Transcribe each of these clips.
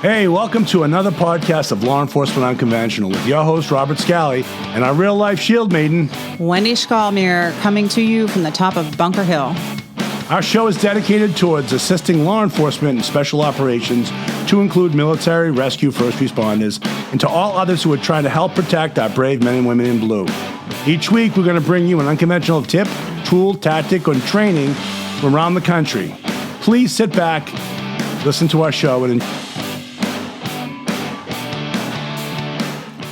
Hey, welcome to another podcast of Law Enforcement Unconventional with your host, Robert Scally, and our real-life shield maiden, Wendy Schallmere, coming to you from the top of Bunker Hill. Our show is dedicated towards assisting law enforcement in special operations to include military, rescue, first responders, and to all others who are trying to help protect our brave men and women in blue. Each week, we're going to bring you an unconventional tip, tool, tactic, or training from around the country. Please sit back, listen to our show, and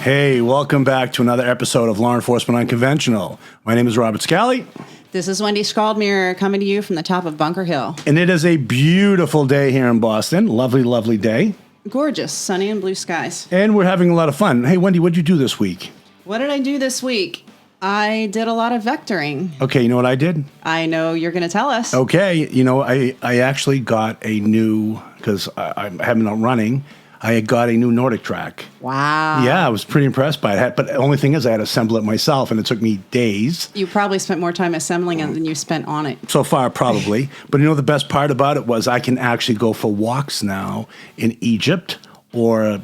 hey, welcome back to another episode of Law Enforcement Unconventional. My name is Robert Scally. This is Wendy Schallmere coming to you from the top of Bunker Hill. And it is a beautiful day here in Boston. Lovely, lovely day. Gorgeous, sunny and blue skies. And we're having a lot of fun. Hey, Wendy, what'd you do this week? What did I do this week? I did a lot of vectoring. Okay, you know what I did? I know you're going to tell us. Okay, you know, I actually got a new, because I haven't been running, I got a new Nordic track. Wow. Yeah, I was pretty impressed by it. But the only thing is I had to assemble it myself, and it took me days. You probably spent more time assembling it than you spent on it. So far, probably. But you know, the best part about it was I can actually go for walks now in Egypt or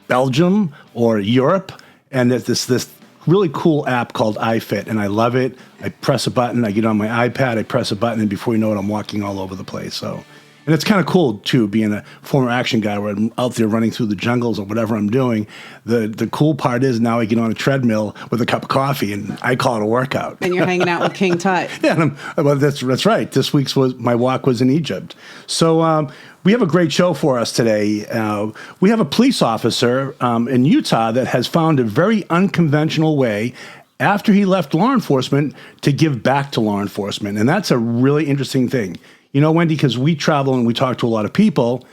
Belgium or Europe. And there's this really cool app called iFit, and I love it. I press a button, I get on my iPad, I press a button, and before you know it, I'm walking all over the place. So. And it's kind of cool, too, being a former action guy where I'm out there running through the jungles or whatever I'm doing. The cool part is now I get on a treadmill with a cup of coffee, and I call it a workout. And you're hanging out with King Tut. Yeah, well, that's right. This week's my walk was in Egypt. So we have a great show for us today. We have a police officer in Utah that has found a very unconventional way after he left law enforcement to give back to law enforcement. And that's a really interesting thing. You know, Wendy, because we travel and we talk to a lot of people,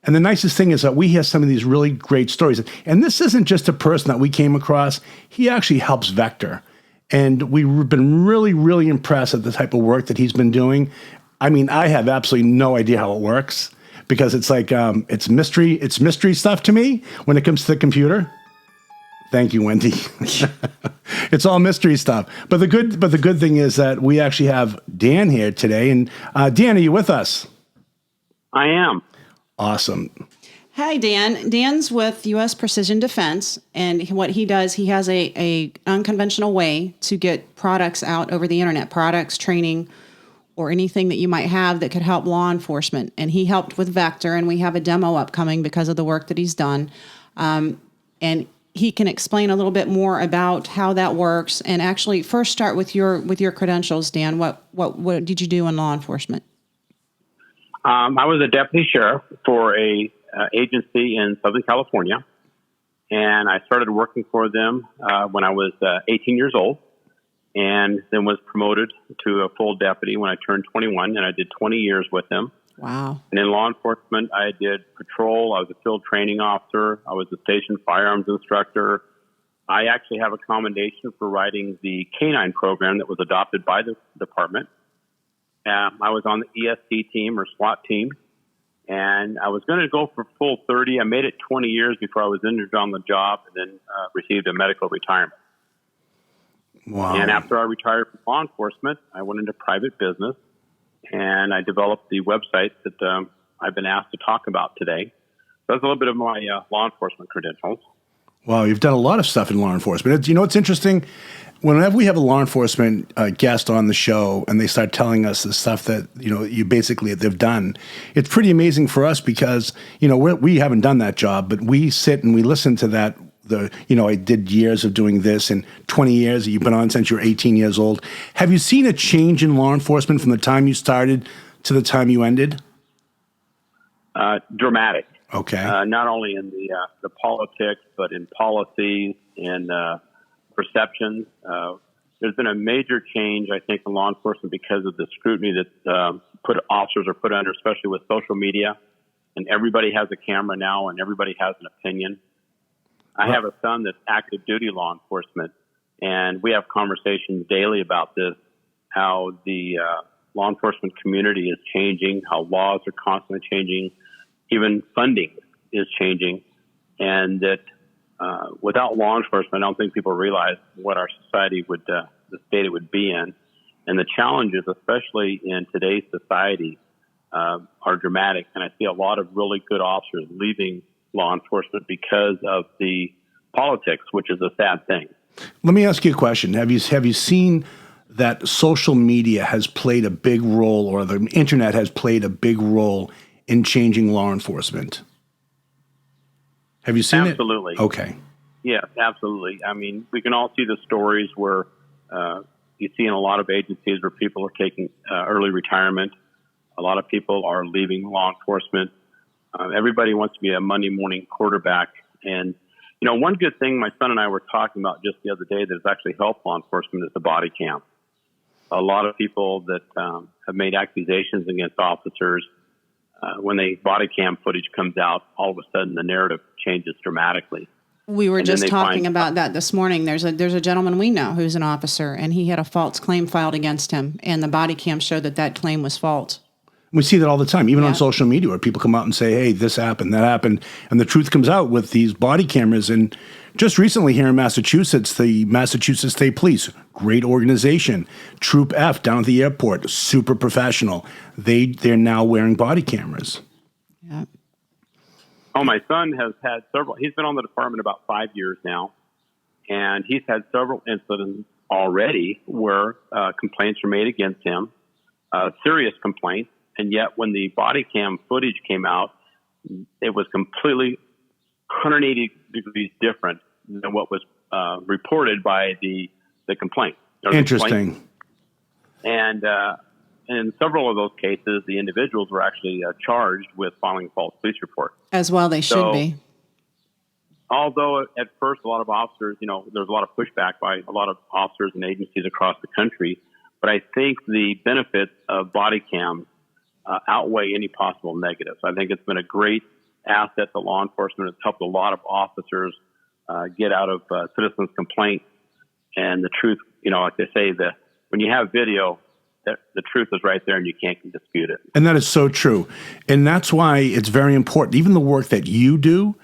and the nicest thing is that we hear some of these really great stories. And this isn't just a person that we came across. He actually helps Vector. And we've been really, really impressed at the type of work that he's been doing. I mean, I have absolutely no idea how it works because it's like, it's mystery stuff to me when it comes to the computer. Thank you, Wendy. It's all mystery stuff. But the good thing is that we actually have Dan here today. And Dan, are you with us? I am. Awesome. Hi, Dan. Dan's with U.S. Precision Defense, and what he does, he has a unconventional way to get products out over the internet, products, training, or anything that you might have that could help law enforcement. And he helped with Vector, and we have a demo upcoming because of the work that he's done. And he can explain a little bit more about how that works. And actually, first start with your credentials, Dan. What did you do in law enforcement? I was a deputy sheriff for a agency in Southern California, and I started working for them when I was 18 years old, and then was promoted to a full deputy when I turned 21, and I did 20 years with them. Wow. And in law enforcement, I did patrol. I was a field training officer. I was a station firearms instructor. I actually have a commendation for writing the K-9 program that was adopted by the department. I was on the EST team or SWAT team, and I was going to go for full 30. I made it 20 years before I was injured on the job and then received a medical retirement. Wow. And after I retired from law enforcement, I went into private business. And I developed the website that I've been asked to talk about today. So that's a little bit of my law enforcement credentials. Wow, you've done a lot of stuff in law enforcement. You know what's interesting? Whenever we have a law enforcement guest on the show and they start telling us the stuff that, you know, they've done, it's pretty amazing for us because, you know, we haven't done that job, but we sit and we listen to that. I did years of doing this and 20 years that you've been on since you're 18 years old. Have you seen a change in law enforcement from the time you started to the time you ended? Dramatic. Okay. Not only in the politics, but in policies and perceptions. There's been a major change, I think, in law enforcement because of the scrutiny that officers are put under, especially with social media. And everybody has a camera now, and everybody has an opinion. I have a son that's active duty law enforcement, and we have conversations daily about this, how the law enforcement community is changing, how laws are constantly changing, even funding is changing, and that without law enforcement, I don't think people realize what our society would, the state it would be in. And the challenges, especially in today's society, are dramatic. And I see a lot of really good officers leaving law enforcement because of the politics, which is a sad thing. Let me ask you a question. Have you seen that social media has played a big role, or the internet has played a big role in changing law enforcement? Have you seen Absolutely. it? Okay. Yes, absolutely. I mean, we can all see the stories where you see in a lot of agencies where people are taking early retirement. A lot of people are leaving law enforcement. Everybody wants to be a Monday morning quarterback. And, you know, one good thing my son and I were talking about just the other day that has actually helped law enforcement is the body cam. A lot of people that have made accusations against officers, when the body cam footage comes out, all of a sudden the narrative changes dramatically. We were just talking about that this morning. There's a gentleman we know who's an officer, and he had a false claim filed against him, and the body cam showed that claim was false. We see that all the time, even on social media, where people come out and say, hey, this happened, that happened, and the truth comes out with these body cameras. And just recently here in Massachusetts, the Massachusetts State Police, great organization, Troop F down at the airport, super professional. They're now wearing body cameras. Yeah. Oh, my son has had several. He's been on the department about 5 years now, and he's had several incidents already where complaints were made against him, serious complaints. And yet when the body cam footage came out, it was completely 180 degrees different than what was reported by the complaint. Interesting. And in several of those cases, the individuals were actually charged with filing a false police report. As well, they should be. Although at first a lot of officers, you know, there's a lot of pushback by a lot of officers and agencies across the country, but I think the benefits of body cams outweigh any possible negatives. I think it's been a great asset to law enforcement. It's helped a lot of officers get out of citizens' complaints. And the truth, you know, like they say, when you have video, the truth is right there and you can't dispute it. And that is so true. And that's why it's very important, even the work that you do,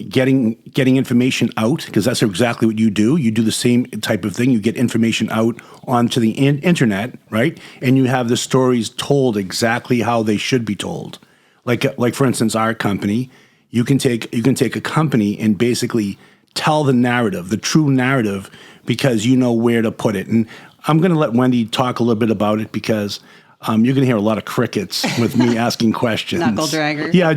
getting information out, because that's exactly what you do. You do the same type of thing. You get information out onto the internet, right? And you have the stories told exactly how they should be told. Like for instance, our company, you can take a company and basically tell the narrative, the true narrative, because you know where to put it. And I'm going to let Wendy talk a little bit about it because you're going to hear a lot of crickets with me asking questions. Knuckle dragger. Yeah.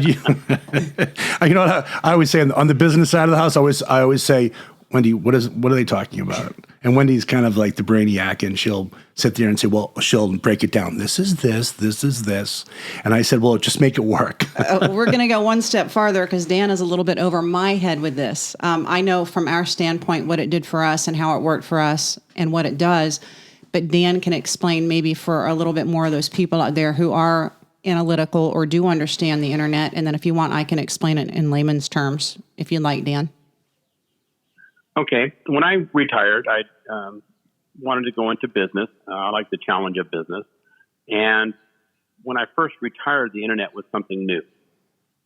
You know what I always say on the business side of the house, I always say, Wendy, what are they talking about? And Wendy's kind of like the brainiac, and she'll sit there and say, well, she'll break it down. This is this, this is this. And I said, well, just make it work. We're going to go one step farther because Dan is a little bit over my head with this. I know from our standpoint what it did for us and how it worked for us and what it does. But Dan can explain maybe for a little bit more of those people out there who are analytical or do understand the internet. And then if you want, I can explain it in layman's terms, if you'd like, Dan. Okay. When I retired, I wanted to go into business. I like the challenge of business. And when I first retired, the internet was something new.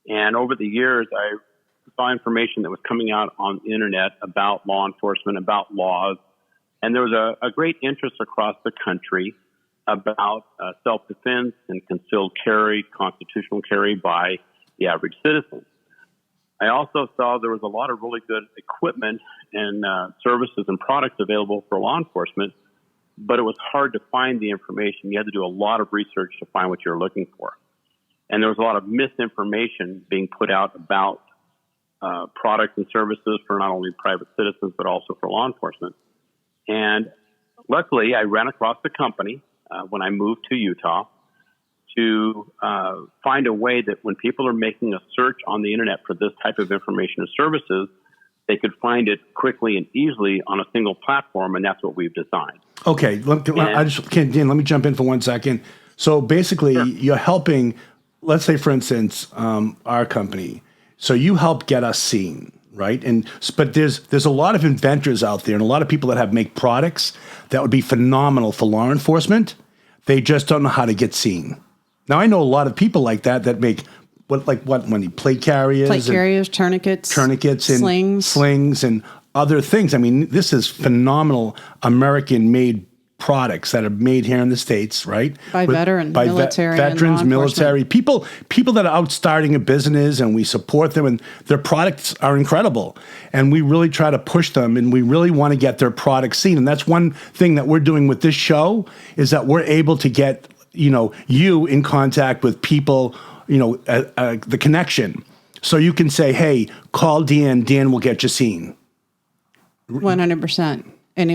And over the years, I saw information that was coming out on the internet about law enforcement, about laws. And there was a great interest across the country about self-defense and concealed carry, constitutional carry by the average citizen. I also saw there was a lot of really good equipment and services and products available for law enforcement, but it was hard to find the information. You had to do a lot of research to find what you were looking for. And there was a lot of misinformation being put out about products and services for not only private citizens, but also for law enforcement. And luckily, I ran across the company when I moved to Utah to find a way that when people are making a search on the internet for this type of information and services, they could find it quickly and easily on a single platform, and that's what we've designed. Okay, Dan, let me jump in for 1 second. So basically, sure, you're helping, let's say, for instance, our company. So you help get us seen, right? But there's a lot of inventors out there and a lot of people that make products that would be phenomenal for law enforcement. They just don't know how to get seen. Now, I know a lot of people like that make plate carriers, tourniquets, and slings and other things. I mean, this is phenomenal American-made products that are made here in the States, right? By veterans, military, and veterans, law military, enforcement. people that are out starting a business, and we support them, and their products are incredible. And we really try to push them, and we really want to get their products seen. And that's one thing that we're doing with this show, is that we're able to get, you in contact with people, the connection. So you can say, hey, call Dan. Dan will get you seen. 100%. And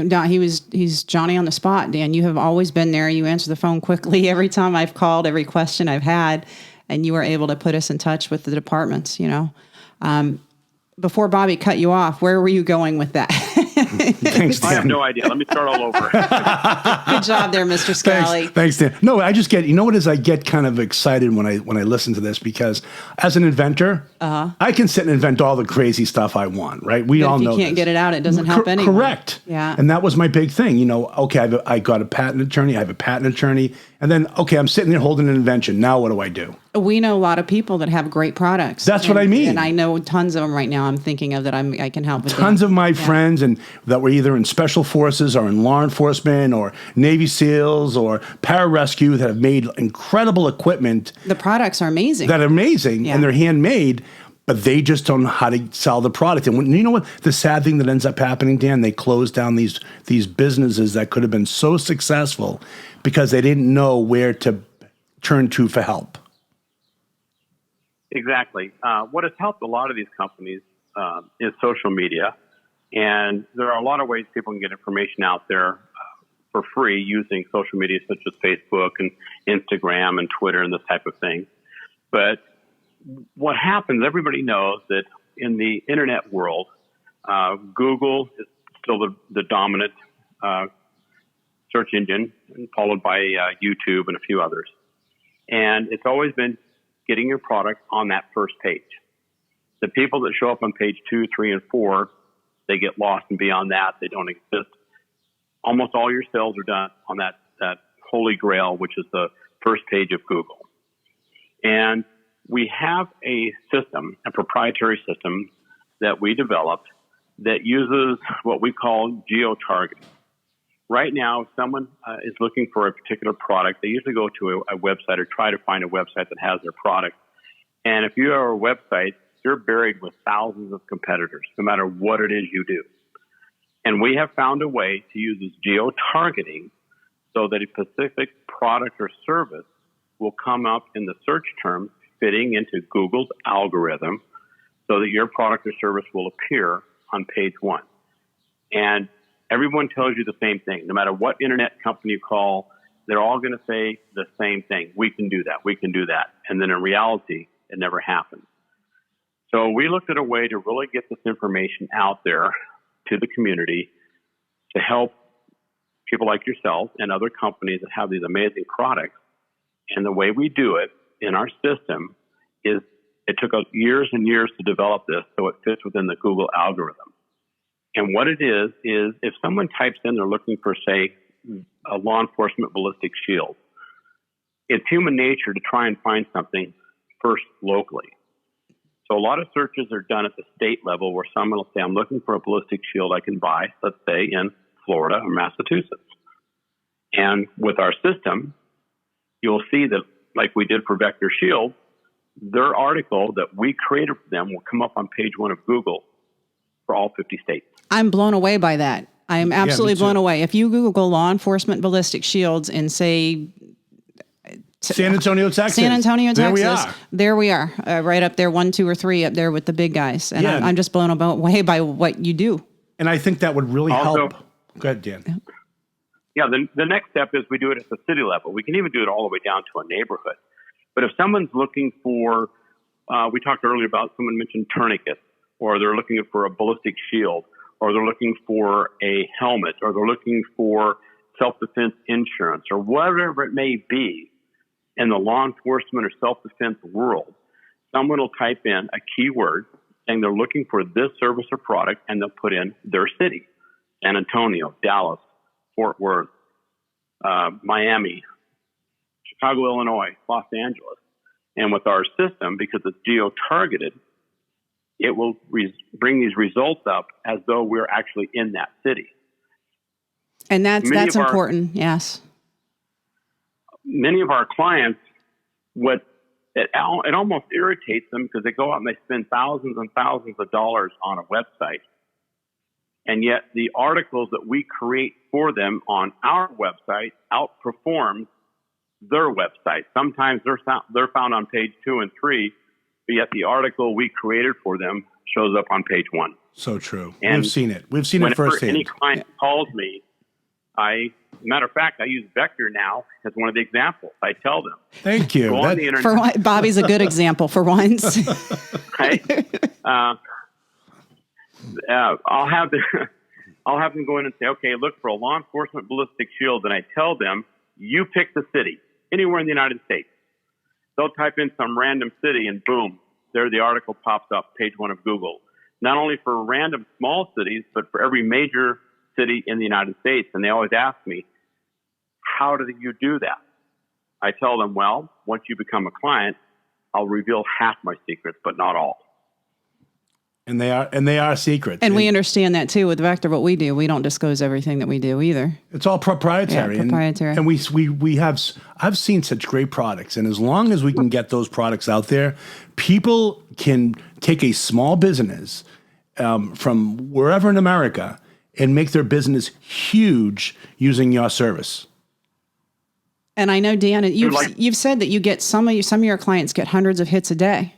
he's Johnny on the spot, Dan. You have always been there. You answer the phone quickly every time I've called, every question I've had, and you were able to put us in touch with the departments, Before Bobby cut you off, where were you going with that? Thanks, Dan. I have no idea. Let me start all over. Good job there, Mr. Scally. Thanks, Dan. No, I just get, I get kind of excited when I listen to this, because as an inventor, I can sit and invent all the crazy stuff I want, right? We all know if you can't get it out, it doesn't help anyone. Correct. Yeah. And that was my big thing. Okay, I got a patent attorney, I have a patent attorney, and then, okay, I'm sitting there holding an invention. Now what do I do? We know a lot of people that have great products. That's what I mean. And I know tons of them right now I'm thinking of that I can help with. Tons of my friends and that were either in special forces or in law enforcement or Navy SEALs or pararescue that have made incredible equipment. The products are amazing. That are amazing, and they're handmade, but they just don't know how to sell the product. And you know what? The sad thing that ends up happening, Dan, they close down these businesses that could have been so successful because they didn't know where to turn to for help. Exactly. What has helped a lot of these companies is social media. And there are a lot of ways people can get information out there for free using social media such as Facebook and Instagram and Twitter and this type of thing. But what happens, everybody knows that in the internet world, Google is still the dominant search engine, followed by YouTube and a few others. And it's always been getting your product on that first page. The people that show up on page 2, 3, and 4, they get lost, and beyond that, they don't exist. Almost all your sales are done on that holy grail, which is the first page of Google. And we have a system, a proprietary system that we developed that uses what we call geo-targeting. Right now, if someone is looking for a particular product, they usually go to a website or try to find a website that has their product. And if you have a website, you're buried with thousands of competitors, no matter what it is you do. And we have found a way to use this geo-targeting so that a specific product or service will come up in the search terms fitting into Google's algorithm so that your product or service will appear on page 1. And everyone tells you the same thing. No matter what internet company you call, they're all going to say the same thing. We can do that. We can do that. And then in reality, it never happens. So we looked at a way to really get this information out there to the community to help people like yourself and other companies that have these amazing products. And the way we do it in our system is it took us years and years to develop this so it fits within the Google algorithm. And what it is if someone types in, they're looking for, say, a law enforcement ballistic shield, it's human nature to try and find something first locally. So a lot of searches are done at the state level where someone will say, I'm looking for a ballistic shield I can buy, let's say, in Florida or Massachusetts. And with our system, you'll see that, like we did for Vector Shield, their article that we created for them will come up on page 1 of Google for all 50 states. I'm blown away by that. I am absolutely blown away. If you Google law enforcement ballistic shields and say San Antonio, Texas. There we are. Right up there, 1, 2, or 3 up there with the big guys. And I'm just blown away by what you do. And I think that would really also help. Go ahead, Dan. Yeah, the next step is we do it at the city level. We can even do it all the way down to a neighborhood. But if someone's looking for, we talked earlier about, someone mentioned tourniquets, or they're looking for a ballistic shield, or they're looking for a helmet, or they're looking for self-defense insurance, or whatever it may be in the law enforcement or self-defense world, someone will type in a keyword saying they're looking for this service or product, and they'll put in their city: San Antonio, Dallas, Fort Worth, Miami, Chicago, Illinois, Los Angeles. And with our system, because it's geo-targeted, it will bring these results up as though we're actually in that city. And that's Many of our- important. Yes. Many of our clients, it almost irritates them because they go out and they spend thousands and thousands of dollars on a website. And yet the articles that we create for them on our website outperform their website. Sometimes they're found on page 2 and 3, but yet the article we created for them shows up on page 1. So true. And We've seen it. We've seen it whenever firsthand. any client calls me, matter of fact, I use Vector now as one of the examples. I tell them, Thank you. go on the internet. For one, Bobby's a good example for once. Right? I'll have them go in and say, okay, look for a law enforcement ballistic shield, and I tell them, you pick the city anywhere in the United States. They'll type in some random city, and boom, there the article pops up, page 1 of Google. Not only for random small cities, but for every major city in the United States. And they always ask me, how do you do that? I tell them, well, once you become a client, I'll reveal half my secrets, but not all. And they are secrets. And we understand that too with Vector. What we do, we don't disclose everything that we do either. It's all proprietary. Yeah, proprietary. And I've seen such great products. And as long as we can get those products out there, people can take a small business from wherever in America and make their business huge using your service. And I know, Dan, you've said that you get some of your clients get hundreds of hits a day.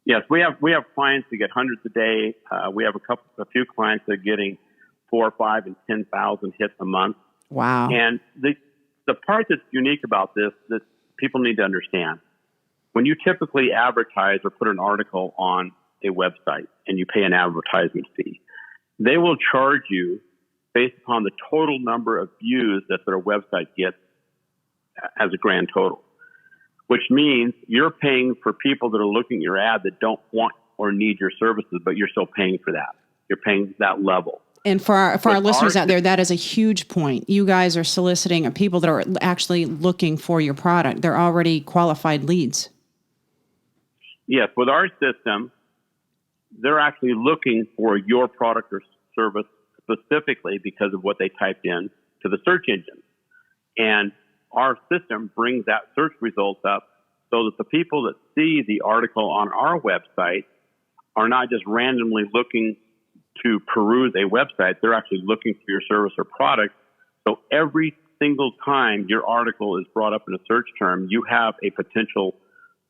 Yes, we have clients that get hundreds a day. We have a few clients that are getting 4,000, 5,000, and 10,000 hits a month. Wow! And the part that's unique about this that people need to understand: when you typically advertise or put an article on a website and you pay an advertisement fee, they will charge you based upon the total number of views that their website gets as a grand total. Which means you're paying for people that are looking at your ad that don't want or need your services, but you're still paying for that. You're paying that level. And for our listeners out there, that is a huge point. You guys are soliciting people that are actually looking for your product. They're already qualified leads. Yes, with our system, they're actually looking for your product or service specifically because of what they typed in to the search engine. And our system brings that search results up so that the people that see the article on our website are not just randomly looking to peruse a website. They're actually looking for your service or product. So every single time your article is brought up in a search term, you have a potential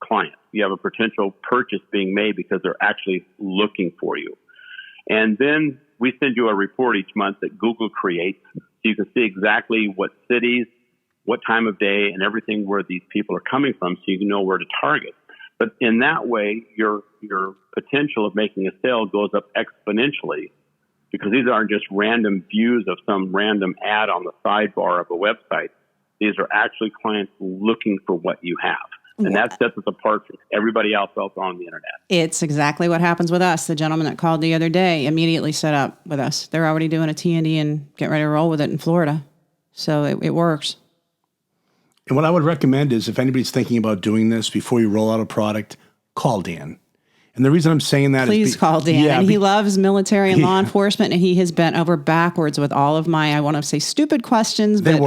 client. You have a potential purchase being made because they're actually looking for you. And then we send you a report each month that Google creates so you can see exactly what cities, what time of day, and everything where these people are coming from so you can know where to target. But in that way, your potential of making a sale goes up exponentially because these aren't just random views of some random ad on the sidebar of a website. These are actually clients looking for what you have. And that sets us apart from everybody else on the internet. It's exactly what happens with us. The gentleman that called the other day immediately set up with us. They're already doing a T&D and getting ready to roll with it in Florida. So it works. And what I would recommend is if anybody's thinking about doing this before you roll out a product, call Dan. And the reason I'm saying that Please call Dan. Yeah, and he loves military and law enforcement, and he has bent over backwards with all of my, I want to say stupid questions. But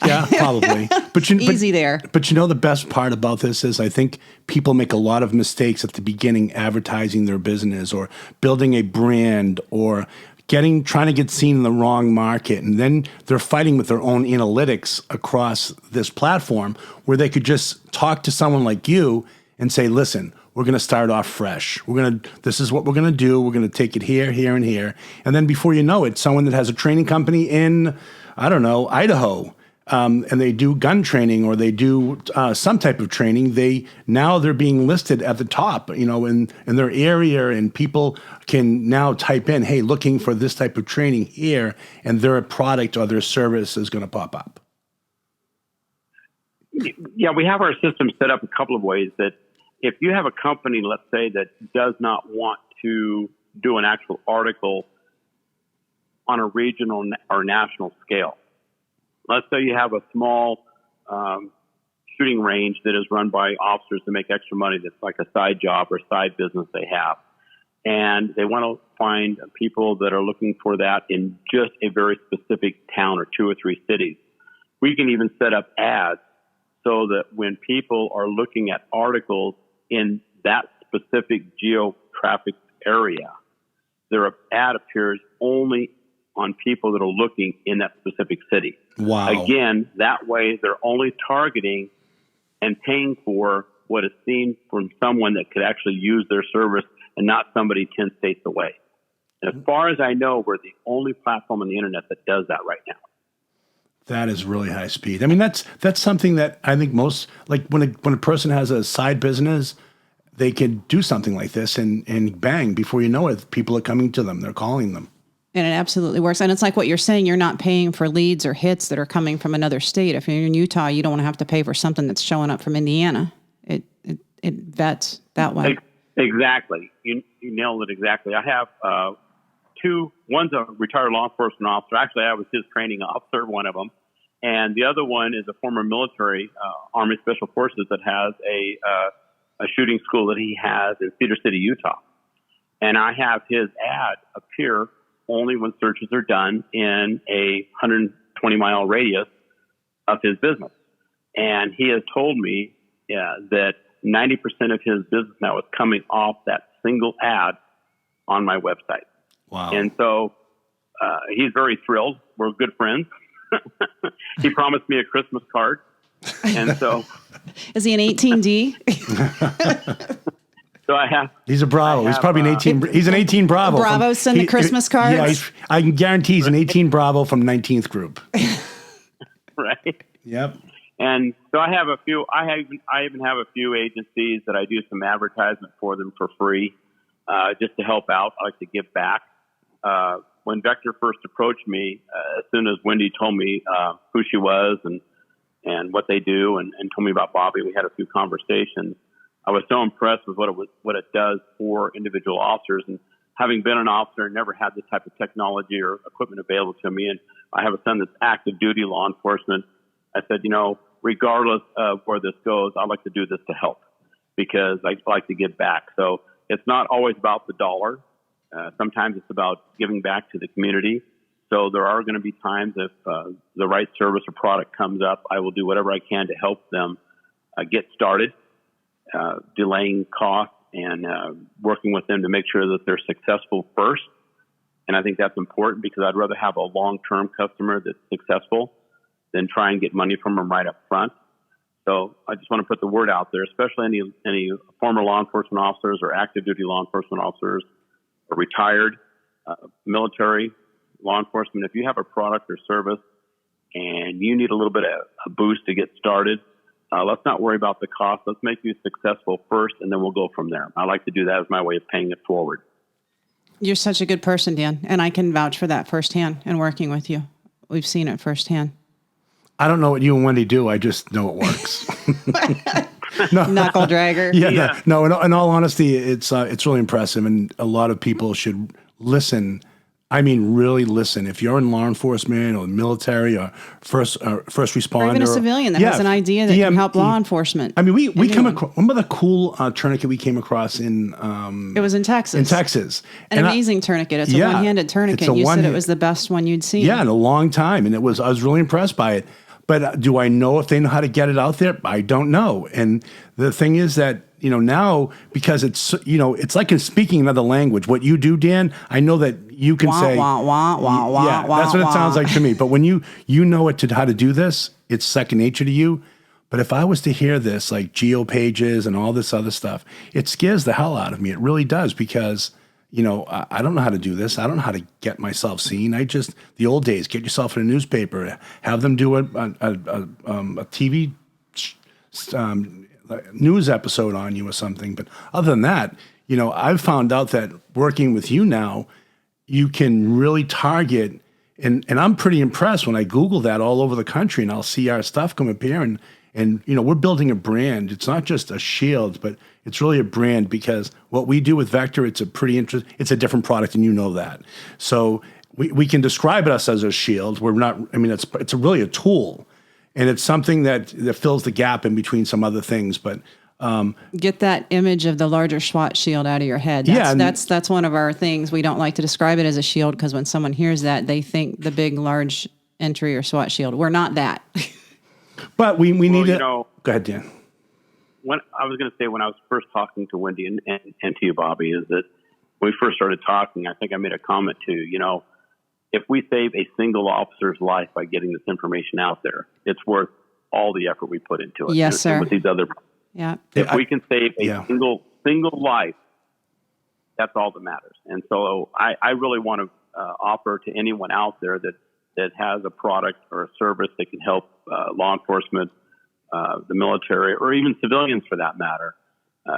yeah, probably. But easy there. But you know the best part about this is I think people make a lot of mistakes at the beginning advertising their business or building a brand or trying to get seen in the wrong market. And then they're fighting with their own analytics across this platform where they could just talk to someone like you and say, listen, we're going to start off fresh. This is what we're going to do. We're going to take it here, here, and here. And then before you know it, someone that has a training company in, I don't know, Idaho, and they do gun training or they do some type of training, they're being listed at the top, in their area, and people can now type in, hey, looking for this type of training here, and their product or their service is going to pop up. Yeah, we have our system set up a couple of ways that if you have a company, let's say, that does not want to do an actual article on a regional or national scale, let's say you have a small shooting range that is run by officers to make extra money that's like a side job or side business they have. and they want to find people that are looking for that in just a very specific town or 2 or 3 cities. We can even set up ads so that when people are looking at articles in that specific geo-traffic area, their ad appears only on people that are looking in that specific city. Wow. Again, that way they're only targeting and paying for what is seen from someone that could actually use their service and not somebody 10 states away. And as far as I know, we're the only platform on the internet that does that right now. That is really high speed. I mean, that's something that I think most, like when a person has a side business, they can do something like this and bang, before you know it, people are coming to them. They're calling them. And it absolutely works. And it's like what you're saying, you're not paying for leads or hits that are coming from another state. If you're in Utah, you don't want to have to pay for something that's showing up from Indiana. It vets that way. Exactly. You nailed it exactly. I have two. One's a retired law enforcement officer. Actually, I was his training officer, one of them. And the other one is a former military, Army Special Forces, that has a shooting school that he has in Cedar City, Utah. And I have his ad appear only when searches are done in a 120-mile radius of his business. And he has told me that 90% of his business now is coming off that single ad on my website. Wow. And so he's very thrilled. We're good friends. He promised me a Christmas card. And so... Is he an 18D? So I have... He's a Bravo. He's probably an 18... He's an 18 Bravo. Bravo send the Christmas cards? Yeah, I can guarantee he's an 18 Bravo from 19th group. Right. Yep. And so I have a few... I even have a few agencies that I do some advertisement for them for free, just to help out. I like to give back. When Vector first approached me, as soon as Wendy told me who she was and what they do, and told me about Bobby, we had a few conversations. I was so impressed with what it does for individual officers. And having been an officer and never had this type of technology or equipment available to me, and I have a son that's active duty law enforcement, I said, regardless of where this goes, I'd like to do this to help because I like to give back. So it's not always about the dollar. Sometimes it's about giving back to the community. So there are going to be times if the right service or product comes up, I will do whatever I can to help them get started, delaying costs and working with them to make sure that they're successful first. And I think that's important because I'd rather have a long-term customer that's successful than try and get money from them right up front. So I just want to put the word out there, especially any former law enforcement officers or active duty law enforcement officers or retired military law enforcement. If you have a product or service and you need a little bit of a boost to get started, let's not worry about the cost. Let's make you successful first, and then we'll go from there. I like to do that as my way of paying it forward. You're such a good person, Dan, and I can vouch for that firsthand in working with you. We've seen it firsthand. I don't know what you and Wendy do. I just know it works. No. Knuckle dragger. Yeah. No, in all honesty, it's really impressive, and a lot of people should listen. I mean, really listen. If you're in law enforcement or military or first responder, or even a civilian that has an idea that can help law enforcement. I mean, we came across. Remember the cool tourniquet we came across in? It was in Texas. In Texas, an amazing tourniquet. It's a one-handed tourniquet. You said it was the best one you'd seen. Yeah, in a long time, and I was really impressed by it. But do I know if they know how to get it out there? I don't know. And the thing is that, now, because it's like speaking another language. What you do, Dan, I know that you can say, yeah, that's what it sounds like to me. But when you know how to do this, it's second nature to you. But if I was to hear this, like Geo-Pages and all this other stuff, it scares the hell out of me. It really does, because I don't know how to do this. I don't know how to get myself seen. The old days, get yourself in a newspaper, have them do a TV news episode on you or something. But other than that, I've found out that working with you now, you can really target, and I'm pretty impressed when I Google that all over the country and I'll see our stuff come up here, and we're building a brand. It's not just a shield, but it's really a brand, because what we do with Vector, it's a different product, and you know that. So we can describe us as a shield. We're not. I mean, it's really a tool, and it's something that fills the gap in between some other things. But Get that image of the larger SWAT shield out of your head. That's one of our things. We don't like to describe it as a shield because when someone hears that, they think the big, large entry or SWAT shield. We're not that. But we need to. Go ahead, Dan. When I was going to say, when I was first talking to Wendy and to you, Bobby, is that when we first started talking, I think I made a comment too. If we save a single officer's life by getting this information out there, it's worth all the effort we put into it. Yes, sir. And with these other, if we can save a single life, that's all that matters. And so I really want to offer to anyone out there that has a product or a service that can help law enforcement, the military, or even civilians for that matter.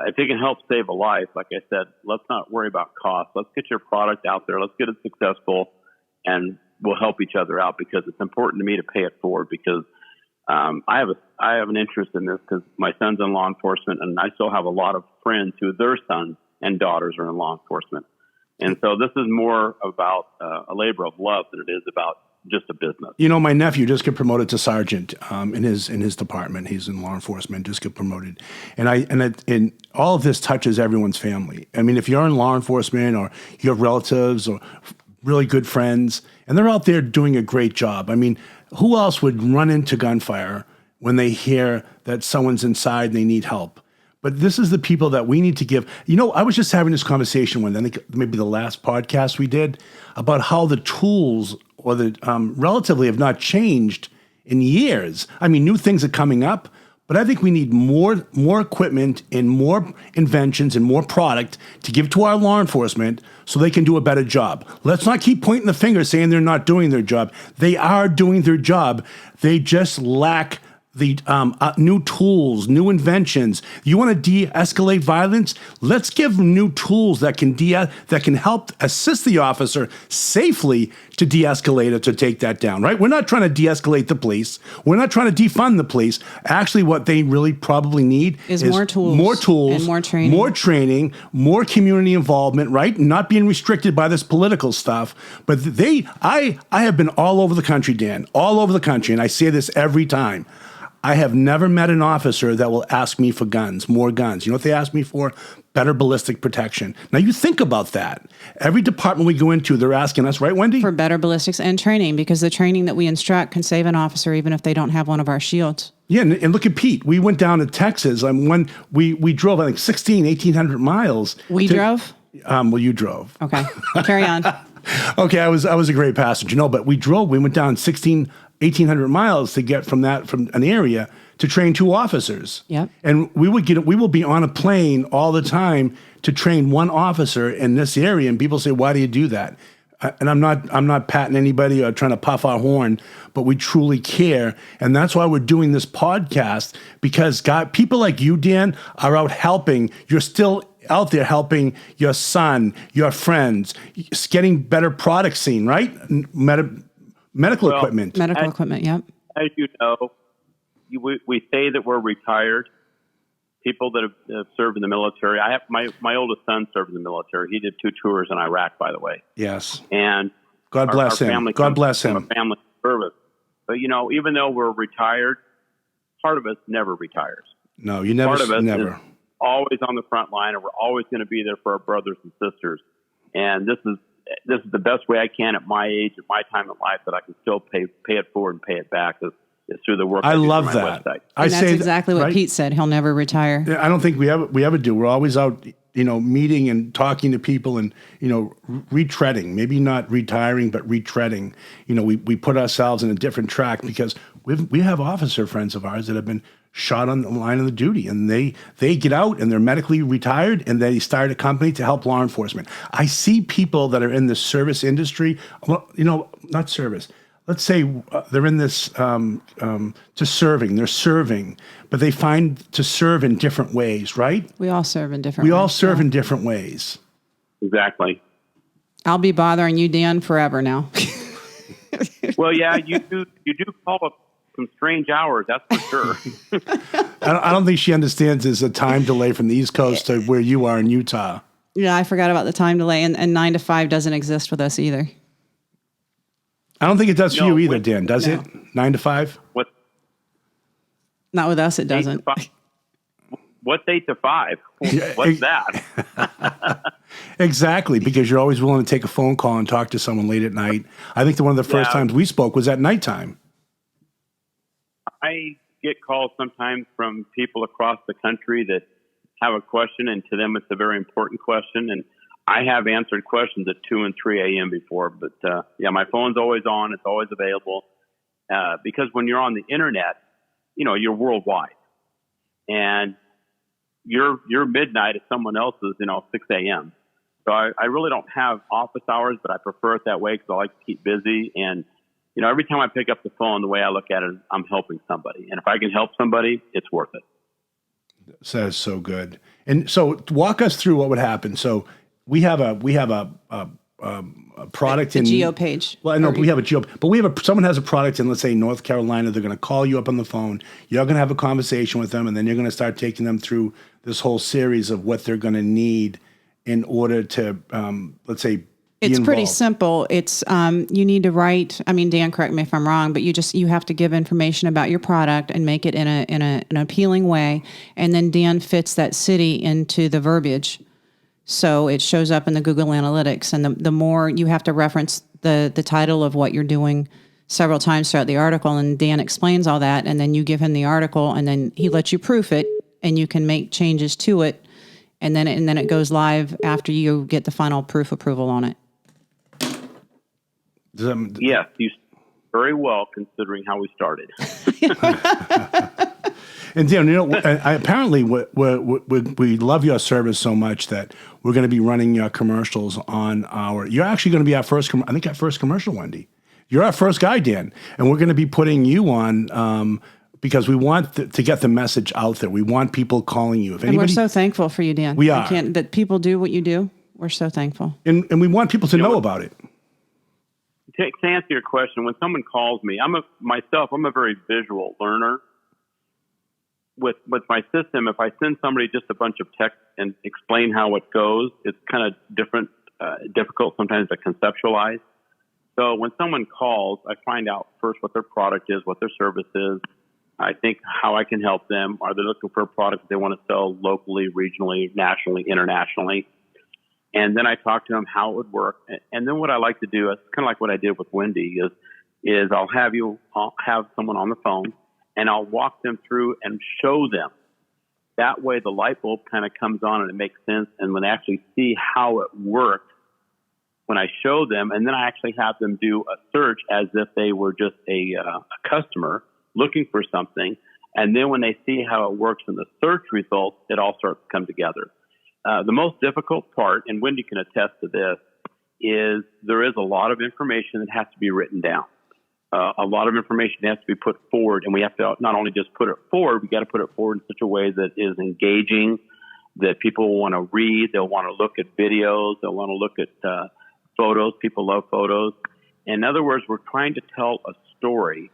If it can help save a life, like I said, let's not worry about cost. Let's get your product out there. Let's get it successful, and we'll help each other out because it's important to me to pay it forward because I have an interest in this because my son's in law enforcement, and I still have a lot of friends who their sons and daughters are in law enforcement. And so this is more about a labor of love than it is about just a business. My nephew just got promoted to sergeant in his department. He's in law enforcement, just got promoted, and all of this touches everyone's family. I mean, if you're in law enforcement or you have relatives or really good friends, and they're out there doing a great job. I mean, who else would run into gunfire when they hear that someone's inside and they need help? But this is the people that we need to give. I was just having this conversation I think maybe the last podcast we did about how the tools or the relatively have not changed in years. I mean, new things are coming up, but I think we need more equipment and more inventions and more product to give to our law enforcement so they can do a better job. Let's not keep pointing the finger saying they're not doing their job. They are doing their job. They just lack the new tools, new inventions. You want to de-escalate violence? Let's give them new tools that can help assist the officer safely to de-escalate it, to take that down, right? We're not trying to de-escalate the police. We're not trying to defund the police. Actually, what they really probably need is more tools, and more training, more community involvement, right? Not being restricted by this political stuff. But I have been all over the country, Dan, all over the country, and I say this every time. I have never met an officer that will ask me for guns, more guns. You know what they ask me for? Better ballistic protection. Now, you think about that. Every department we go into, they're asking us, right, Wendy? For better ballistics and training, because the training that we instruct can save an officer even if they don't have one of our shields. Yeah, and look at Pete. We went down to Texas. When we drove, I think, 1,800 miles. We drove? Well, you drove. Okay, carry on. Okay, I was a great passenger. But we went down 1,800 miles to get from an area to train 2 officers. Yep. And we will be on a plane all the time to train 1 officer in this area. And people say, why do you do that? And I'm not patting anybody or trying to puff our horn, but we truly care. And that's why we're doing this podcast, because people like you, Dan, are out helping. You're still out there helping your son, your friends, getting better products seen, right? Medical equipment. Medical equipment, yep. As you know, we say that we're retired. People that have served in the military. I have my oldest son served in the military. He did 2 tours in Iraq, by the way. Yes. And God bless him. God bless him. A family service. But even though we're retired, part of us never retires. No, you never. Part of us never. Is always on the front line, and we're always going to be there for our brothers and sisters. And this is the best way I can at my age, at my time in life, that I can still pay it forward and pay it back. Is through the work. I love my that. Website. And that's exactly what Pete said. He'll never retire. I don't think we ever do. We're always out, meeting and talking to people and, retreading. Maybe not retiring, but retreading. We put ourselves in a different track because we have officer friends of ours that have been shot on the line of the duty, and they get out and they're medically retired, and they start a company to help law enforcement. I see people that are in the service industry. Well, not service. Let's say they're in this to serving. They're serving, but they find to serve in different ways, right? We all serve in different ways. We all serve in different ways. Exactly. I'll be bothering you, Dan, forever now. Well, yeah, you do call up some strange hours, that's for sure. I don't think she understands there's a time delay from the East Coast to where you are in Utah. Yeah, I forgot about the time delay, and 9 to 5 doesn't exist with us either. I don't think it does for you either, Dan, does it? 9 to 5? What? Not with us, it doesn't. what's 8 to 5? What's that? Exactly, because you're always willing to take a phone call and talk to someone late at night. I think one of the first times we spoke was at nighttime. I get calls sometimes from people across the country that have a question, and to them it's a very important question. And I have answered questions at 2 and 3 a.m. before. But, my phone's always on. It's always available. Because when you're on the internet, you're worldwide. And your midnight is someone else's, 6 a.m. So I really don't have office hours, but I prefer it that way because I like to keep busy. And, every time I pick up the phone, the way I look at it is I'm helping somebody. And if I can help somebody, it's worth it. That is so good. And so walk us through what would happen. So we have a product in Geo-Page. Well, no, we have a Geo, but someone has a product in, let's say, North Carolina. They're going to call you up on the phone. You're going to have a conversation with them, and then you're going to start taking them through this whole series of what they're going to need in order to, let's say, it's pretty simple. It's you need to write. I mean, Dan, correct me if I'm wrong, but you have to give information about your product and make it in an appealing way, and then Dan fits that city into the verbiage, so it shows up in the Google Analytics. And the more you have to reference the title of what you're doing several times throughout the article, and Dan explains all that, and then you give him the article, and then he lets you proof it, and you can make changes to it, and then it goes live after you get the final proof approval on it. Yes, you very well considering how we started. And Dan, apparently we love your service so much that we're going to be running your commercials on You're actually going to be our first commercial, Wendy. You're our first guy, Dan, and we're going to be putting you on because we want to get the message out there. We want people calling you. And we're so thankful for you, Dan. We are. That people do what you do. We're so thankful. And we want people to know about it. To answer your question, when someone calls me, I'm a very visual learner. With my system, if I send somebody just a bunch of text and explain how it goes, it's kind of difficult sometimes to conceptualize. So when someone calls, I find out first what their product is, what their service is. I think how I can help them. Are they looking for a product that they want to sell locally, regionally, nationally, internationally? And then I talk to them how it would work. And then what I like to do is kind of like what I did with Wendy is I'll have someone on the phone and I'll walk them through and show them. That way the light bulb kind of comes on and it makes sense. And when they actually see how it works, when I show them, and then I actually have them do a search as if they were just a customer looking for something. And then when they see how it works in the search results, it all starts to come together. The most difficult part, and Wendy can attest to this, is there is a lot of information that has to be written down. A lot of information has to be put forward, and we have to not only just put it forward, we got to put it forward in such a way that is engaging, that people will want to read, they'll want to look at videos, they'll want to look at photos. People love photos. In other words, we're trying to tell a story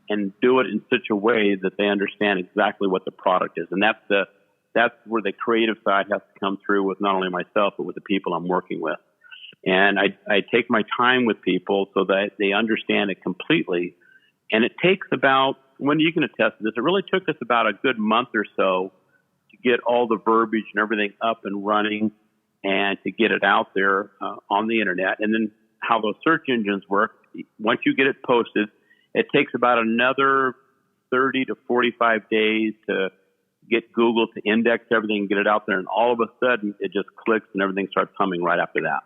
and do it in such a way that they understand exactly what the product is. And that's where the creative side has to come through with not only myself, but with the people I'm working with. And I take my time with people so that they understand it completely. And it takes about, Wendy, you can attest to this, it really took us about a good month or so to get all the verbiage and everything up and running and to get it out there on the internet. And then how those search engines work, once you get it posted, it takes about another 30 to 45 days to get Google to index everything and get it out there. And all of a sudden, it just clicks and everything starts humming right after that.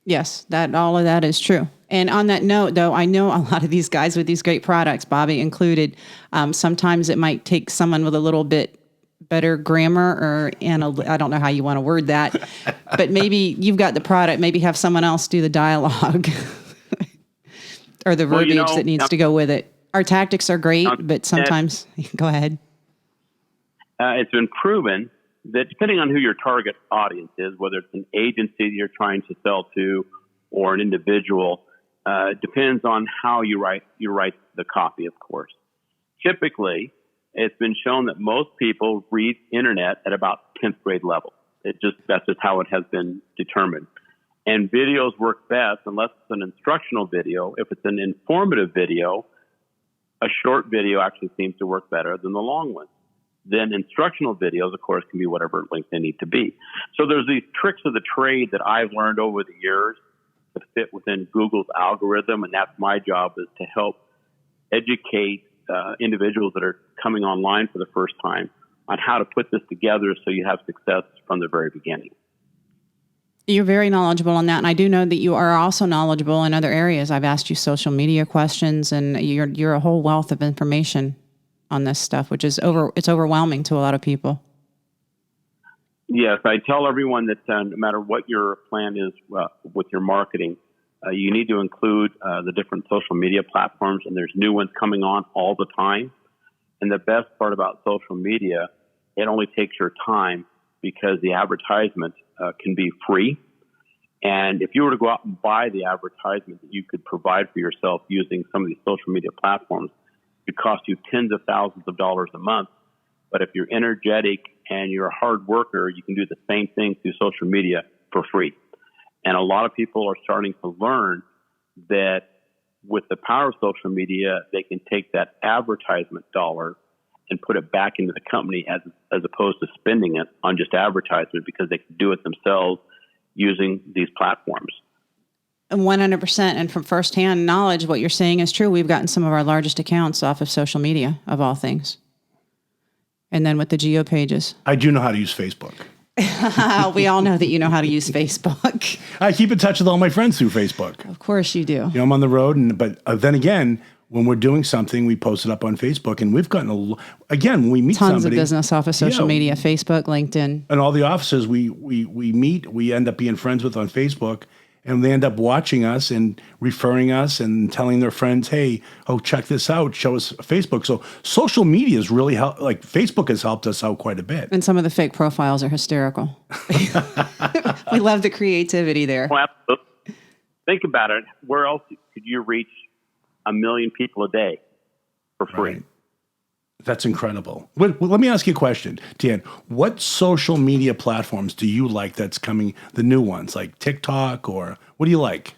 Yes, all of that is true. And on that note, though, I know a lot of these guys with these great products, Bobby included, sometimes it might take someone with a little bit better grammar I don't know how you want to word that, but maybe you've got the product, maybe have someone else do the dialogue or the verbiage that needs to go with it. Our tactics are great, but sometimes, go ahead. It's been proven that depending on who your target audience is, whether it's an agency that you're trying to sell to or an individual, depends on how you write the copy, of course. Typically, it's been shown that most people read internet at about 10th grade level. That's just how it has been determined. And videos work best unless it's an instructional video. If it's an informative video, a short video actually seems to work better than the long one. Then instructional videos, of course, can be whatever length they need to be. So there's these tricks of the trade that I've learned over the years to fit within Google's algorithm, and that's my job, is to help educate individuals that are coming online for the first time on how to put this together so you have success from the very beginning. You're very knowledgeable on that, and I do know that you are also knowledgeable in other areas. I've asked you social media questions, and you're a whole wealth of information on this stuff, which is it's overwhelming to a lot of people. Yes, I tell everyone that no matter what your plan is with your marketing, you need to include the different social media platforms, and there's new ones coming on all the time. And the best part about social media, it only takes your time because the advertisement can be free. And if you were to go out and buy the advertisement that you could provide for yourself using some of these social media platforms, it could cost you tens of thousands of dollars a month. But if you're energetic and you're a hard worker, you can do the same thing through social media for free. And a lot of people are starting to learn that with the power of social media, they can take that advertisement dollar and put it back into the company as opposed to spending it on just advertisement, because they can do it themselves using these platforms. 100%. And from firsthand knowledge, what you're saying is true. We've gotten some of our largest accounts off of social media, of all things. And then with the Geo-Pages. I do know how to use Facebook. We all know that you know how to use Facebook. I keep in touch with all my friends through Facebook. Of course you do. You know, I'm on the road, but then again, when we're doing something, we post it up on Facebook, and we've gotten again, when we meet tons somebody, of business off of social media, Facebook, LinkedIn. And all the officers we meet, we end up being friends with on Facebook, and they end up watching us and referring us and telling their friends, hey, check this out, show us Facebook. So social media is really like Facebook has helped us out quite a bit. And some of the fake profiles are hysterical. We love the creativity there. Well, absolutely. Think about it. Where else could you reach 1 million people a day for free? Right. That's incredible. Well, let me ask you a question, Dan. What social media platforms do you like that's coming, the new ones, like TikTok, or what do you like?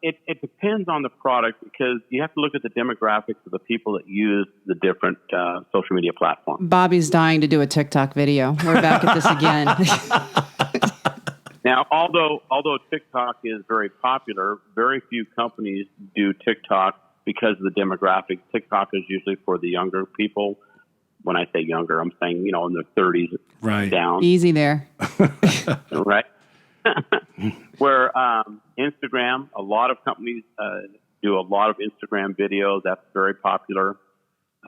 It depends on the product, because you have to look at the demographics of the people that use the different social media platforms. Bobby's dying to do a TikTok video. We're back at this again. Now, although TikTok is very popular, very few companies do TikTok because of the demographic. TikTok is usually for the younger people. When I say younger, I'm saying, in their 30s down. Easy there. Right? Where Instagram, a lot of companies do a lot of Instagram videos. That's very popular.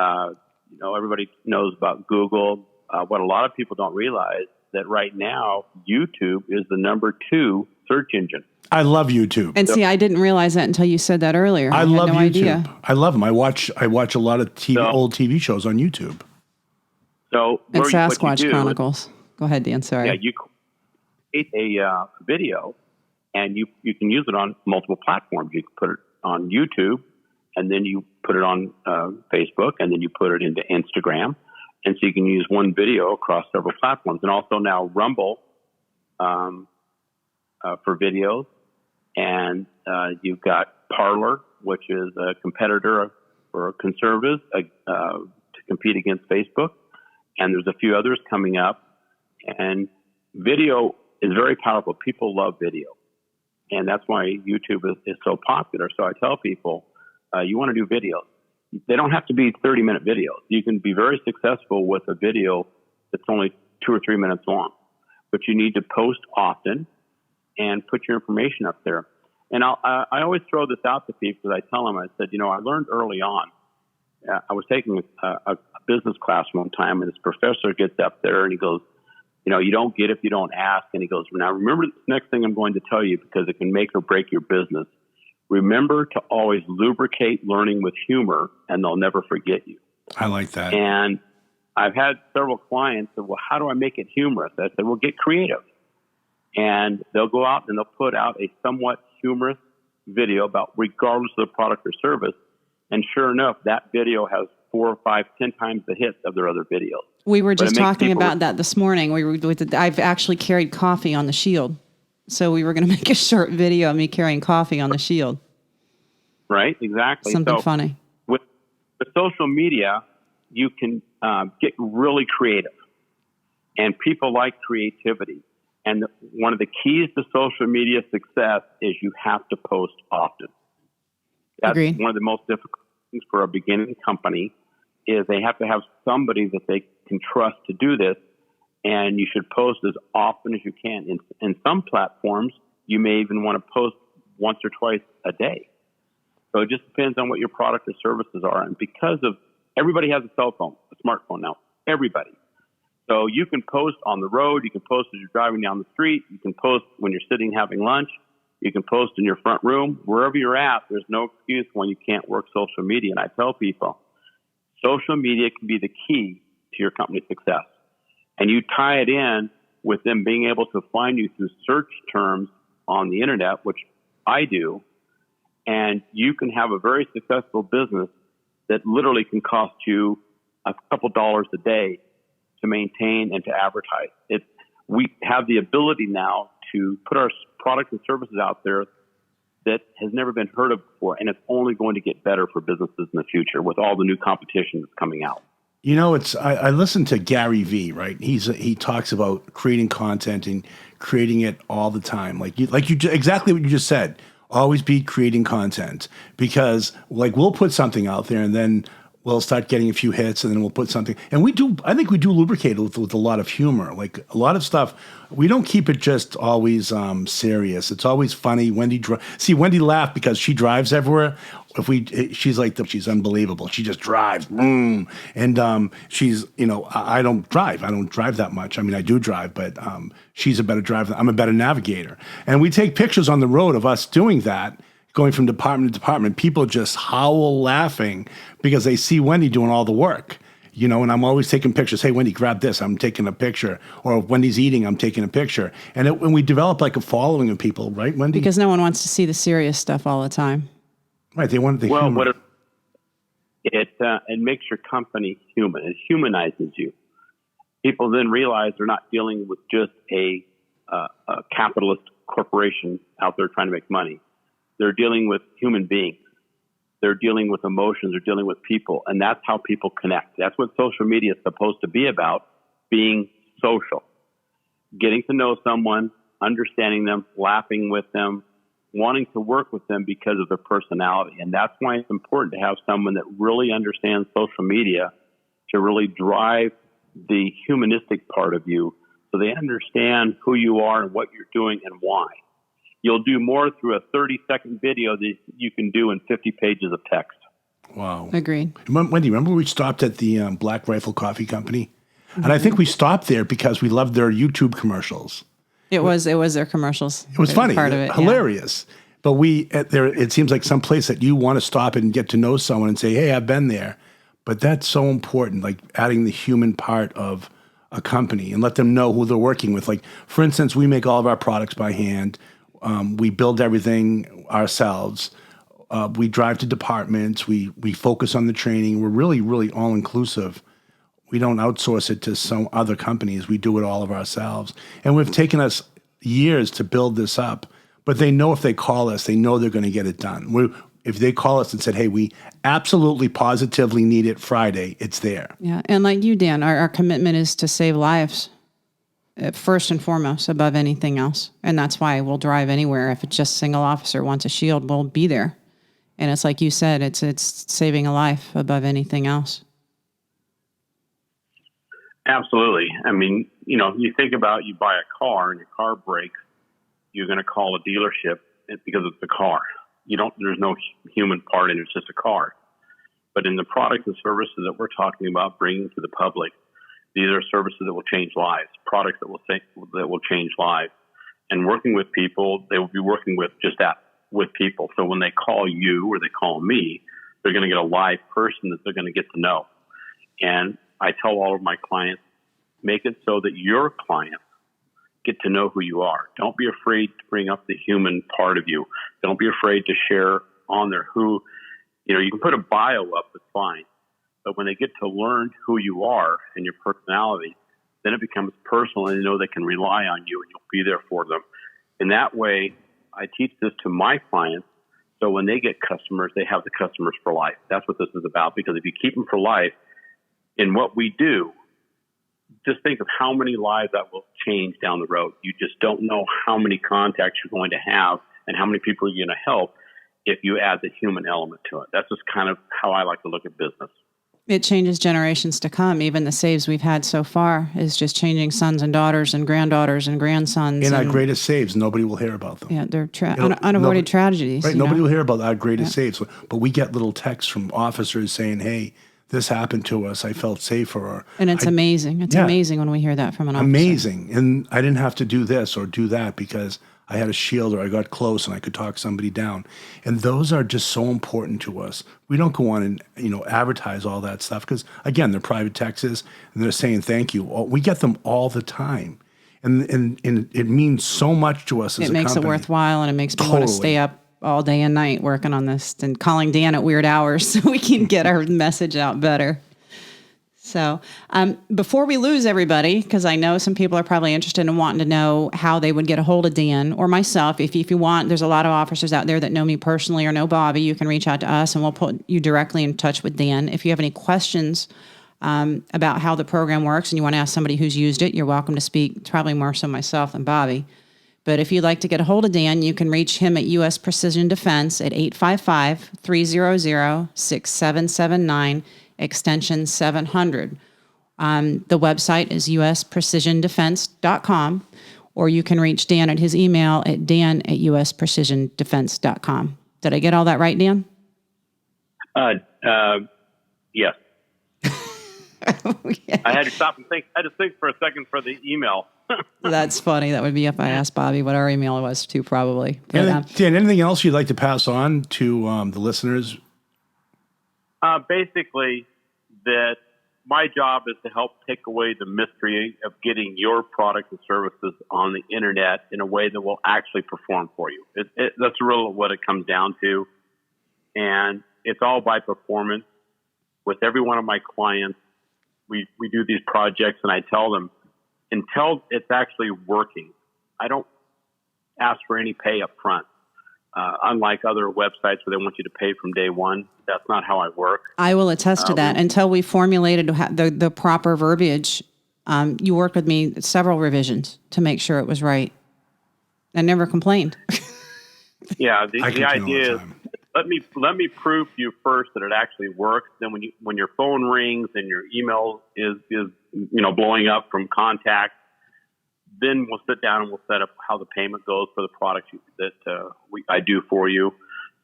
Everybody knows about Google. What a lot of people don't realize that right now, YouTube is the number 2 search engine. I love YouTube. And see, I didn't realize that until you said that earlier. I love YouTube. Idea. I love them. I watch a lot of old TV shows on YouTube. So, and Sasquatch Chronicles. Go ahead, Dan. Sorry. Yeah, you create a video, and you can use it on multiple platforms. You can put it on YouTube, and then you put it on Facebook, and then you put it into Instagram. And so you can use one video across several platforms. And also now Rumble for videos. And you've got Parler, which is a competitor for conservatives to compete against Facebook. And there's a few others coming up. And video is very powerful. People love video. And that's why YouTube is so popular. So I tell people, you want to do videos. They don't have to be 30-minute videos. You can be very successful with a video that's only 2 or 3 minutes long. But you need to post often and put your information up there. And I always throw this out to people, because I tell them, I said, I learned early on. I was taking a business class one time, and this professor gets up there and he goes, you don't get it if you don't ask. And he goes, now remember this next thing I'm going to tell you, because it can make or break your business. Remember to always lubricate learning with humor, and they'll never forget you. I like that. And I've had several clients say, well, how do I make it humorous? I said, well, get creative. And they'll go out and they'll put out a somewhat humorous video about regardless of the product or service. And sure enough, that video has 4, 5, 10 times the hits of their other videos. We were just talking about that this morning. I've actually carried coffee on the shield. So we were going to make a short video of me carrying coffee on the shield. Right, exactly. Something funny. With social media, you can get really creative. And people like creativity. And one of the keys to social media success is you have to post often. That's Agreed. one of the most difficult things for a beginning company is they have to have somebody that they can trust to do this. And you should post as often as you can. In some platforms, you may even want to post once or twice a day. So it just depends on what your product or services are. And because of everybody has a cell phone, a smartphone now, everybody. So you can post on the road. You can post as you're driving down the street. You can post when you're sitting having lunch. You can post in your front room. Wherever you're at, there's no excuse when you can't work social media. And I tell people, social media can be the key to your company's success. And you tie it in with them being able to find you through search terms on the internet, which I do, and you can have a very successful business that literally can cost you a couple dollars a day to maintain and to advertise. We have the ability now to put our products and services out there that has never been heard of before, and it's only going to get better for businesses in the future with all the new competition that's coming out. You know, I listen to Gary Vee, right? He talks about creating content and creating it all the time, like you exactly what you just said. Always be creating content, because like we'll put something out there and then we'll start getting a few hits, and then we'll put something. And I think we do lubricate it with a lot of humor. Like a lot of stuff, we don't keep it just always serious. It's always funny. Wendy laughed because she drives everywhere. She's unbelievable. She just drives, and she's, I don't drive. I don't drive that much. I mean, I do drive, but she's a better driver. I'm a better navigator. And we take pictures on the road of us doing that, going from department to department. People just howl laughing because they see Wendy doing all the work. And I'm always taking pictures. Hey, Wendy, grab this. I'm taking a picture. Or if Wendy's eating, I'm taking a picture. And when we develop like a following of people, right, Wendy? Because no one wants to see the serious stuff all the time. Right, they want the humor. It makes your company human. It humanizes you. People then realize they're not dealing with just a capitalist corporation out there trying to make money. They're dealing with human beings. They're dealing with emotions. They're dealing with people. And that's how people connect. That's what social media is supposed to be about, being social. Getting to know someone, understanding them, laughing with them, wanting to work with them because of their personality. And that's why it's important to have someone that really understands social media to really drive the humanistic part of you so they understand who you are and what you're doing and why. You'll do more through a 30-second video than you can do in 50 pages of text. Wow. Agreed. Wendy, remember we stopped at the Black Rifle Coffee Company? Mm-hmm. And I think we stopped there because we loved their YouTube commercials. It was their commercials. It was funny, part of it, hilarious. Yeah. But it seems like some place that you want to stop and get to know someone and say, hey, I've been there. But that's so important, like adding the human part of a company and let them know who they're working with. Like, for instance, we make all of our products by hand. We build everything ourselves. We drive to departments. We focus on the training. We're really, really all-inclusive. We don't outsource it to some other companies. We do it all of ourselves. And we've taken us years to build this up. But they know if they call us, they know they're going to get it done. If they call us and said, hey, we absolutely positively need it Friday, it's there. Yeah, and like you, Dan, our commitment is to save lives first and foremost above anything else. And that's why we'll drive anywhere. If it's just a single officer wants a shield, we'll be there. And it's like you said, it's saving a life above anything else. Absolutely. I mean, you think about you buy a car and your car breaks, you're going to call a dealership because it's a car. There's no human part in it, it's just a car. But in the products and services that we're talking about bringing to the public, these are services that will change lives, products that will change lives. And working with people, they will be working with just that, with people. So when they call you or they call me, they're going to get a live person that they're going to get to know. And I tell all of my clients, make it so that your clients get to know who you are. Don't be afraid to bring up the human part of you. Don't be afraid to share on there who, you can put a bio up, it's fine. But when they get to learn who you are and your personality, then it becomes personal and they know they can rely on you and you'll be there for them. In that way, I teach this to my clients. So when they get customers, they have the customers for life. That's what this is about, because if you keep them for life, in what we do, just think of how many lives that will change down the road. You just don't know how many contacts you're going to have and how many people you're going to help if you add the human element to it. That's just kind of how I like to look at business. It changes generations to come. Even the saves we've had so far is just changing sons and daughters and granddaughters and grandsons. And our greatest saves, nobody will hear about them. Yeah, they're unavoided tragedies. Right, nobody will hear about our greatest saves. But we get little texts from officers saying, hey, this happened to us. I felt safer. And it's amazing. It's amazing when we hear that from an officer. Amazing. And I didn't have to do this or do that because I had a shield or I got close and I could talk somebody down. And those are just so important to us. We don't go on and, advertise all that stuff because, again, they're private texts and they're saying thank you. We get them all the time. And it means so much to us as a company. It makes it worthwhile, and it makes me want to stay up all day and night working on this and calling Dan at weird hours so we can get our message out better. So before we lose everybody, because I know some people are probably interested in wanting to know how they would get a hold of Dan or myself. If you want, there's a lot of officers out there that know me personally or know Bobby. You can reach out to us and we'll put you directly in touch with Dan. If you have any questions about how the program works and you want to ask somebody who's used it, you're welcome to speak. It's probably more so myself than Bobby. But if you'd like to get a hold of Dan, you can reach him at U.S. Precision Defense at 855-300-6779, extension 700. The website is usprecisiondefense.com, or you can reach Dan at his email at dan@usprecisiondefense.com. Did I get all that right, Dan? Yes. Yeah. I had to stop and think. I had to think for a second for the email. That's funny. That would be if I asked Bobby what our email was too, probably. Dan, anything else you'd like to pass on to the listeners? Basically, that my job is to help take away the mystery of getting your product and services on the internet in a way that will actually perform for you. That's really what it comes down to. And it's all by performance. With every one of my clients, we do these projects, and I tell them, until it's actually working, I don't ask for any pay up front. Unlike other websites where they want you to pay from day one, that's not how I work. I will attest to that. Until we formulated the proper verbiage, you worked with me several revisions to make sure it was right. I never complained. Yeah, the idea is let me prove to you first that it actually works. Then when your phone rings and your email is blowing up from contacts, then we'll sit down and we'll set up how the payment goes for the product that I do for you.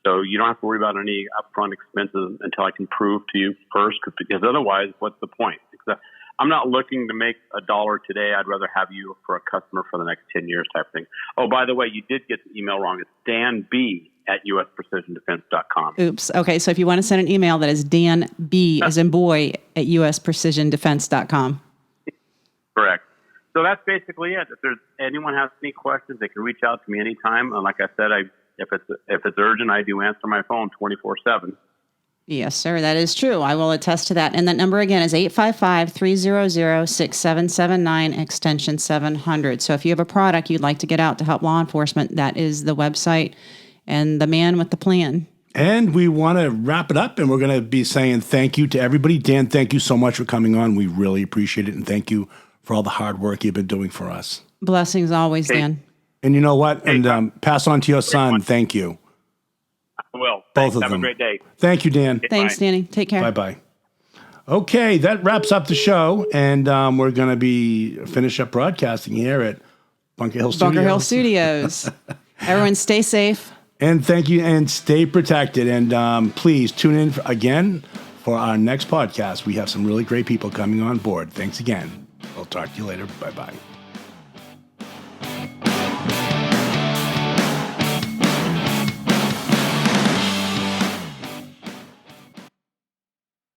So you don't have to worry about any upfront expenses until I can prove to you first, because otherwise, what's the point? Because I'm not looking to make $1 today. I'd rather have you for a customer for the next 10 years type thing. Oh, by the way, you did get the email wrong. It's danb@usprecisiondefense.com. Oops. Okay, so if you want to send an email, that is danb, as in boy, at usprecisiondefense.com. Correct. So that's basically it. If anyone has any questions, they can reach out to me anytime. And like I said, if it's urgent, I do answer my phone 24/7. Yes, sir. That is true. I will attest to that. And that number again is 855-300-6779, extension 700. So if you have a product you'd like to get out to help law enforcement, that is the website and the man with the plan. And we want to wrap it up, and we're going to be saying thank you to everybody. Dan, thank you so much for coming on. We really appreciate it, and thank you for all the hard work you've been doing for us. Blessings always, Dan. And you know what? And pass on to your son. Thank you. I will. Both of them. Have a great day. Thank you, Dan. Thanks, Danny. Take care. Bye-bye. Okay, that wraps up the show, and we're going to be finish up broadcasting here at Bunker Hill Studios. Bunker Hill Studios. Everyone stay safe. And thank you, and stay protected. And please tune in again for our next podcast. We have some really great people coming on board. Thanks again. We'll talk to you later. Bye-bye.